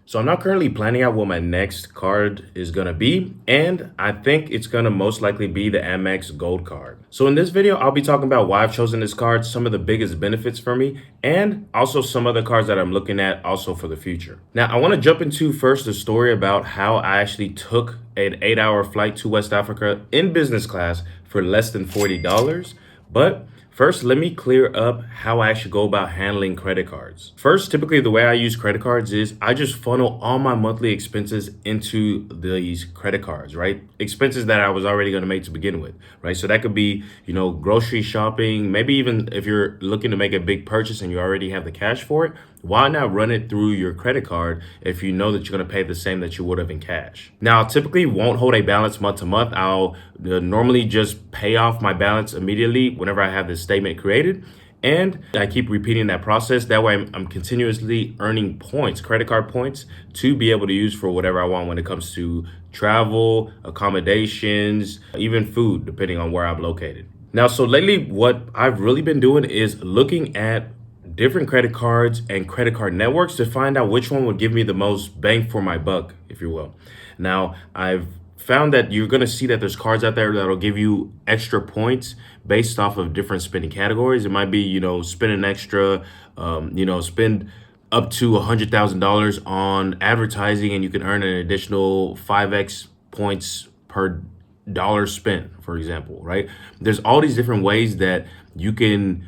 So I'm now currently planning out what my next card is gonna be, and I think it's gonna most likely be the Amex Gold Card. So in this video, I'll be talking about why I've chosen this card, some of the biggest benefits for me, and also some other cards that I'm looking at also for the future. Now, I wanna jump into first the story about how I actually took an 8-hour flight to West Africa in business class for less than $40. But first, let me clear up how I actually go about handling credit cards. First, typically the way I use credit cards is I just funnel all my monthly expenses into these credit cards, right? Expenses that I was already going to make to begin with, right? So that could be, grocery shopping, maybe even if you're looking to make a big purchase and you already have the cash for it, why not run it through your credit card if you know that you're going to pay the same that you would have in cash? Now, I typically won't hold a balance month to month. I'll normally just pay off my balance immediately whenever I have this statement created. And I keep repeating that process. That way I'm continuously earning points, credit card points, to be able to use for whatever I want when it comes to travel, accommodations, even food, depending on where I'm located. Now, so lately, what I've really been doing is looking at different credit cards and credit card networks to find out which one would give me the most bang for my buck, if you will. Now, I've found that you're going to see that there's cards out there that'll give you extra points based off of different spending categories. It might be, spend an extra, spend up to $100,000 on advertising and you can earn an additional 5x points per dollar spent, for example, right? There's all these different ways that you can,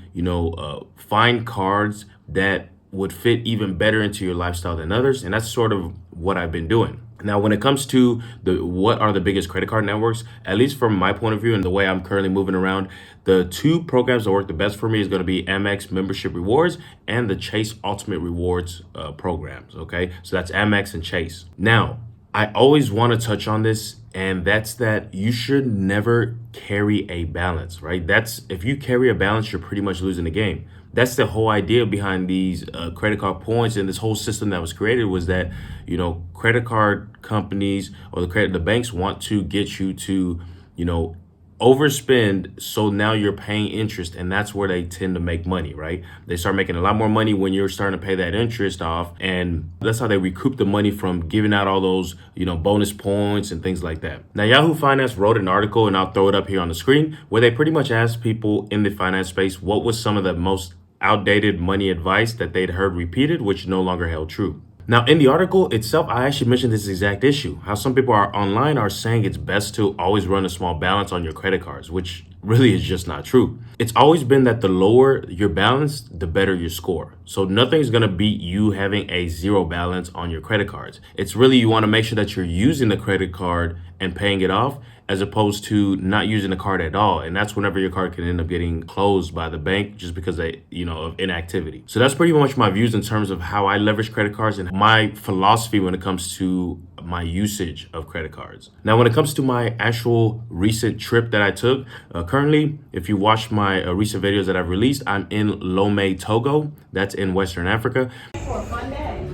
find cards that would fit even better into your lifestyle than others. And that's sort of what I've been doing. Now, when it comes to what are the biggest credit card networks, at least from my point of view and the way I'm currently moving around, the two programs that work the best for me is going to be Amex Membership Rewards and the Chase Ultimate Rewards programs. Okay, so that's Amex and Chase. Now, I always want to touch on this, and that's that you should never carry a balance, right? That's if you carry a balance, you're pretty much losing the game. That's the whole idea behind these credit card points and this whole system that was created was that, credit card companies or the banks want to get you to, overspend. So now you're paying interest and that's where they tend to make money, right? They start making a lot more money when you're starting to pay that interest off. And that's how they recoup the money from giving out all those, bonus points and things like that. Now, Yahoo Finance wrote an article, and I'll throw it up here on the screen, where they pretty much asked people in the finance space what was some of the most outdated money advice that they'd heard repeated, which no longer held true. Now, in the article itself, I actually mentioned this exact issue, how some people are online are saying it's best to always run a small balance on your credit cards, which really is just not true. It's always been that the lower your balance, the better your score. So nothing's going to beat you having a zero balance on your credit cards. It's really you want to make sure that you're using the credit card and paying it off, as opposed to not using the card at all. And that's whenever your card can end up getting closed by the bank just because they, of inactivity. So that's pretty much my views in terms of how I leverage credit cards and my philosophy when it comes to my usage of credit cards. Now, when it comes to my actual recent trip that I took, currently, if you watch my recent videos that I've released, I'm in Lomé, Togo. That's in Western Africa. For a fun day.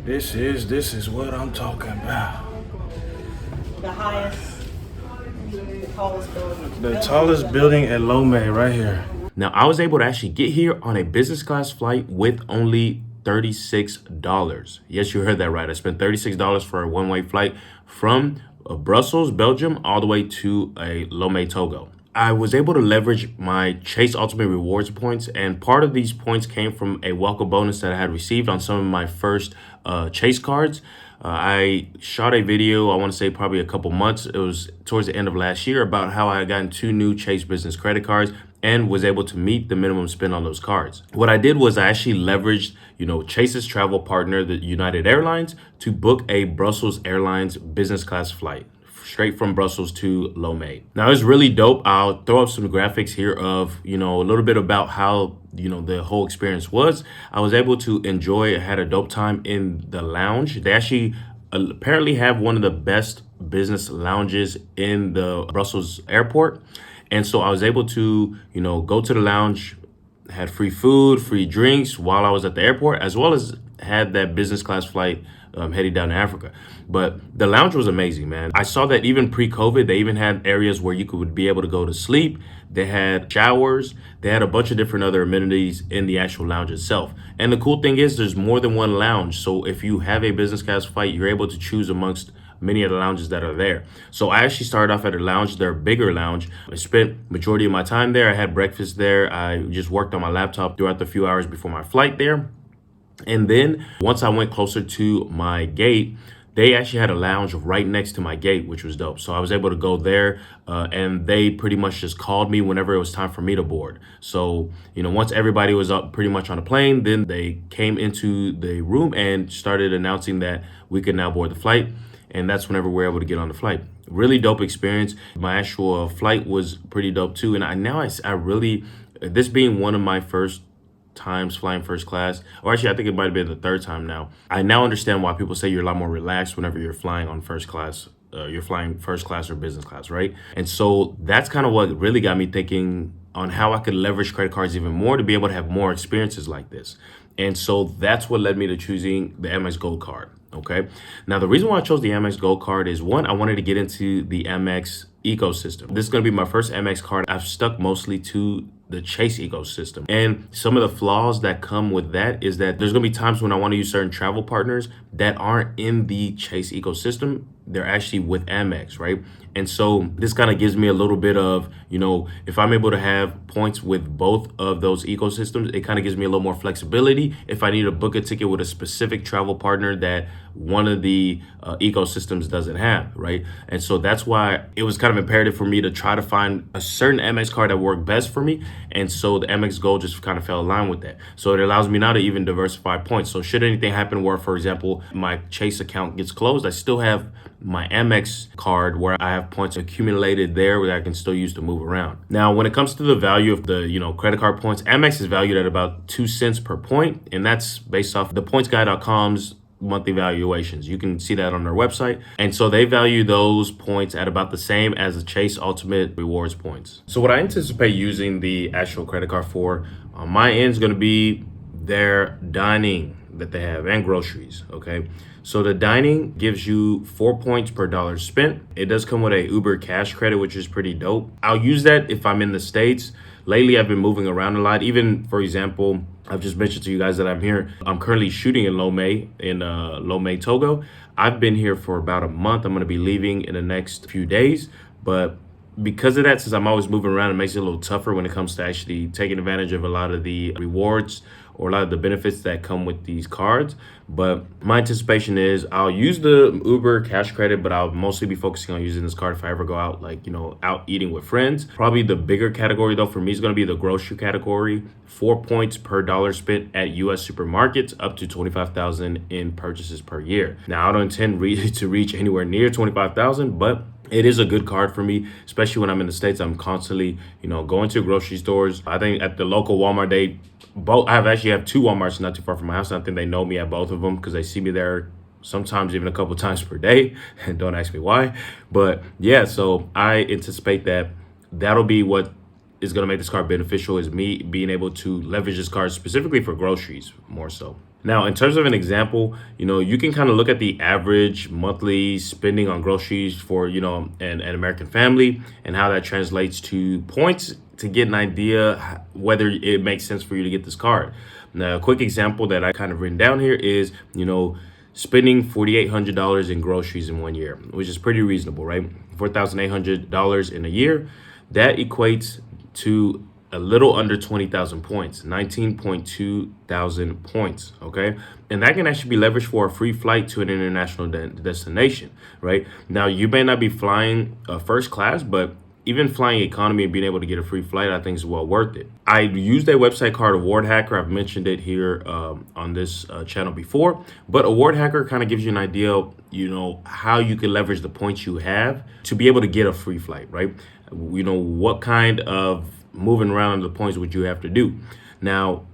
This is what I'm talking about. The highest, the tallest building. The tallest building at Lomé right here. Now, I was able to actually get here on a business class flight with only $36. Yes, you heard that right. I spent $36 for a one-way flight from Brussels, Belgium, all the way to Lomé, Togo. I was able to leverage my Chase Ultimate Rewards points, and part of these points came from a welcome bonus that I had received on some of my first Chase cards. I shot a video, I want to say probably a couple months. It was towards the end of last year about how I had gotten 2 new Chase Business credit cards and was able to meet the minimum spend on those cards. What I did was I actually leveraged, Chase's travel partner, the United Airlines, to book a Brussels Airlines business class flight straight from Brussels to Lomé. Now, it's really dope. I'll throw up some graphics here of, a little bit about how, the whole experience was. I was able to enjoy, I had a dope time in the lounge. They actually apparently have one of the best business lounges in the Brussels airport. And so I was able to, go to the lounge, had free food, free drinks while I was at the airport, as well as had that business class flight heading down to Africa. But the lounge was amazing, man. I saw that even pre-COVID, they even had areas where you could be able to go to sleep. They had showers. They had a bunch of different other amenities in the actual lounge itself. And the cool thing is there's more than one lounge. So if you have a business class flight, you're able to choose amongst many of the lounges that are there. So I actually started off at a lounge, their bigger lounge. I spent majority of my time there. I had breakfast there. I just worked on my laptop throughout the few hours before my flight there. And then once I went closer to my gate, they actually had a lounge right next to my gate, which was dope. So I was able to go there, and they pretty much just called me whenever it was time for me to board. So, once everybody was up pretty much on a plane, then they came into the room and started announcing that we could now board the flight. And that's whenever we're able to get on the flight. Really dope experience. My actual flight was pretty dope too. And I really, this being one of my first times flying first class, or actually I think it might have been the third time now, I now understand why people say you're a lot more relaxed whenever you're flying on first class. You're flying first class or business class, right? And so that's kind of what really got me thinking on how I could leverage credit cards even more to be able to have more experiences like this. And so that's what led me to choosing the Amex Gold Card. Okay. Now, the reason why I chose the Amex Gold Card is, one, I wanted to get into the Amex ecosystem. This is going to be my first Amex card. I've stuck mostly to the Chase ecosystem. And some of the flaws that come with that is that there's going to be times when I want to use certain travel partners that aren't in the Chase ecosystem. They're actually with Amex, right? And so this kind of gives me a little bit of, if I'm able to have points with both of those ecosystems, it kind of gives me a little more flexibility if I need to book a ticket with a specific travel partner that one of the ecosystems doesn't have, right? And so that's why it was kind of imperative for me to try to find a certain Amex card that worked best for me. And so the Amex Gold just kind of fell in line with that. So it allows me now to even diversify points. So should anything happen where, for example, my Chase account gets closed, I still have my Amex card where I have points accumulated there that I can still use to move around. Now, when it comes to the value of the, credit card points, Amex is valued at about 2 cents per point, and that's based off the pointsguy.com's monthly valuations. You can see that on their website. And so they value those points at about the same as the Chase Ultimate Rewards points. So what I anticipate using the actual credit card for on my end is going to be their dining that they have and groceries. Okay. So the dining gives you 4 points per dollar spent. It does come with a Uber cash credit, which is pretty dope. I'll use that if I'm in the States. Lately, I've been moving around a lot. Even, for example, I've just mentioned to you guys that I'm here. I'm currently shooting in Lomé, Togo. I've been here for about a month. I'm going to be leaving in the next few days. But because of that, since I'm always moving around, it makes it a little tougher when it comes to actually taking advantage of a lot of the rewards or a lot of the benefits that come with these cards. But my anticipation is I'll use the Uber cash credit, but I'll mostly be focusing on using this card if I ever go out, out eating with friends. Probably the bigger category though for me is going to be the grocery category. 4 points per dollar spent at US supermarkets, up to 25,000 in purchases per year. Now, I don't intend to reach anywhere near 25,000, but it is a good card for me, especially when I'm in the States. I'm constantly, going to grocery stores. I think at the local Walmart, I have two Walmarts not too far from my house. And I think they know me at both of them because they see me there sometimes even a couple times per day. And don't ask me why. But yeah, so I anticipate that that'll be what is going to make this card beneficial, is me being able to leverage this card specifically for groceries more so. Now, in terms of an example, you can kind of look at the average monthly spending on groceries for, an American family and how that translates to points to get an idea whether it makes sense for you to get this card. Now, a quick example that I kind of written down here is, spending $4,800 in groceries in 1 year, which is pretty reasonable, right? $4,800 in a year. That equates to a little under 20,000 points, 19.2 thousand points, okay? And that can actually be leveraged for a free flight to an international destination, right? Now, you may not be flying first class, but even flying economy and being able to get a free flight, I think is well worth it. I used a website called Award Hacker. I've mentioned it here on this channel before, but Award Hacker kind of gives you an idea, how you can leverage the points you have to be able to get a free flight, right? What kind of moving around the points would you have to do? Now,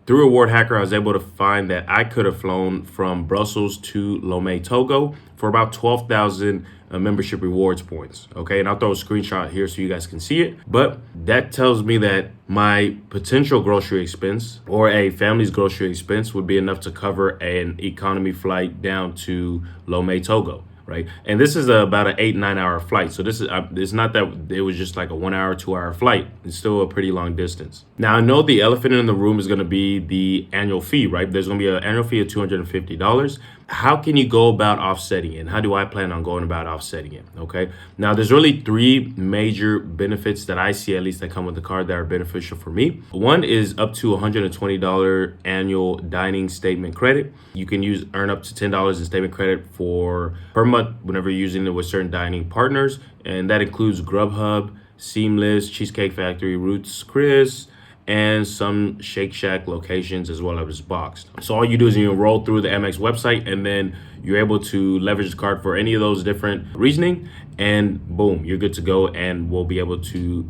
through Reward Hacker, I was able to find that I could have flown from Brussels to Lomé, Togo for about 12,000 membership rewards points. Okay, and I'll throw a screenshot here so you guys can see it. But that tells me that my potential grocery expense or a family's grocery expense would be enough to cover an economy flight down to Lomé, Togo. Right, and this is about an 8-9 hour flight. So this is it's not that it was just like a 1 hour, 2 hour flight. It's still a pretty long distance. Now I know the elephant in the room is going to be the annual fee, right? There's going to be an annual fee of $250. How can you go about offsetting it? And how do I plan on going about offsetting it? Okay, now there's really three major benefits that I see, at least, that come with the card that are beneficial for me. One is up to $120 annual dining statement credit. You can earn up to $10 in statement credit per month whenever you're using it with certain dining partners, and that includes Grubhub, Seamless, Cheesecake Factory, Roots Chris, and some Shake Shack locations, as well as Boxed. So all you do is you enroll through the Amex website, and then you're able to leverage the card for any of those different reasoning, and boom, you're good to go, and we'll be able to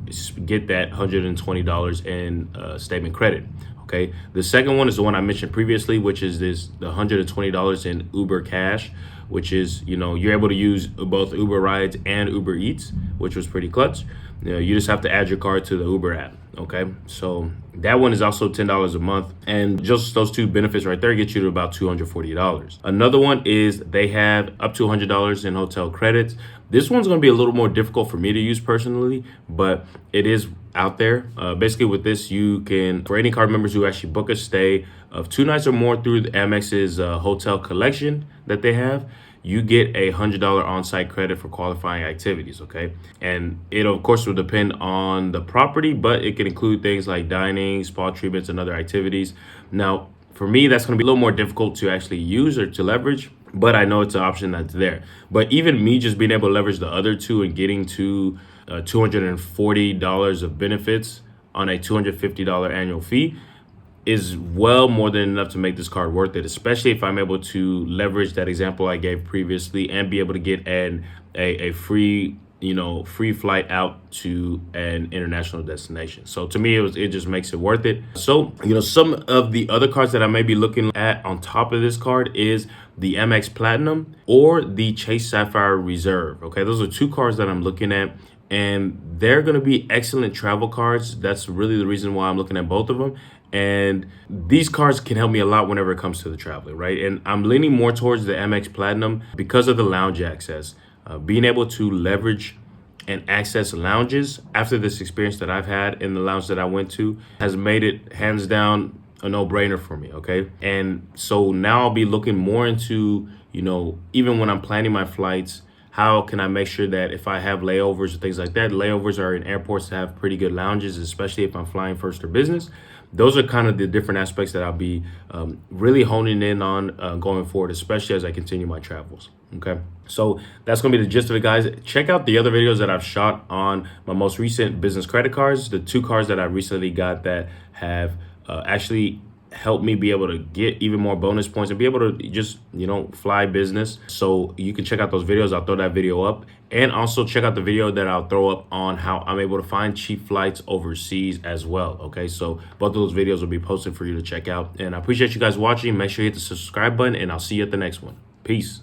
get that $120 in statement credit. Okay, the second one is the one I mentioned previously, which is the $120 in Uber Cash, which is, you're able to use both Uber Rides and Uber Eats, which was pretty clutch. You just have to add your card to the Uber app. Okay, so that one is also $10 a month, and just those two benefits right there get you to about $240. Another one is they have up to $100 in hotel credits. This one's going to be a little more difficult for me to use personally, but it is out there. Basically with this, you can, for any card members who actually book a stay of 2 nights or more through the Amex's hotel collection that they have, you get a $100 on-site credit for qualifying activities. Okay, and it of course will depend on the property, but it can include things like dining, spa treatments, and other activities. Now for me, that's going to be a little more difficult to actually use or to leverage, but I know it's an option that's there. But even me just being able to leverage the other two and getting to $240 of benefits on a $250 annual fee is well more than enough to make this card worth it, especially if I'm able to leverage that example I gave previously and be able to get a free flight out to an international destination. So to me, it just makes it worth it. So, some of the other cards that I may be looking at on top of this card is the Amex Platinum or the Chase Sapphire Reserve. Okay, those are two cards that I'm looking at, and they're going to be excellent travel cards. That's really the reason why I'm looking at both of them. And these cards can help me a lot whenever it comes to the traveling, right? And I'm leaning more towards the Amex Platinum because of the lounge access. Being able to leverage and access lounges after this experience that I've had in the lounge that I went to has made it hands down a no-brainer for me, okay? And so now I'll be looking more into, even when I'm planning my flights, how can I make sure that if I have layovers or things like that, layovers are in airports that have pretty good lounges, especially if I'm flying first or business. Those are kind of the different aspects that I'll be really honing in on going forward, especially as I continue my travels. Okay, so that's going to be the gist of it, guys. Check out the other videos that I've shot on my most recent business credit cards, the 2 cards that I recently got that have actually helped me be able to get even more bonus points and be able to just, fly business. So you can check out those videos. I'll throw that video up. And also check out the video that I'll throw up on how I'm able to find cheap flights overseas as well. Okay, so both of those videos will be posted for you to check out. And I appreciate you guys watching. Make sure you hit the subscribe button, and I'll see you at the next one. Peace.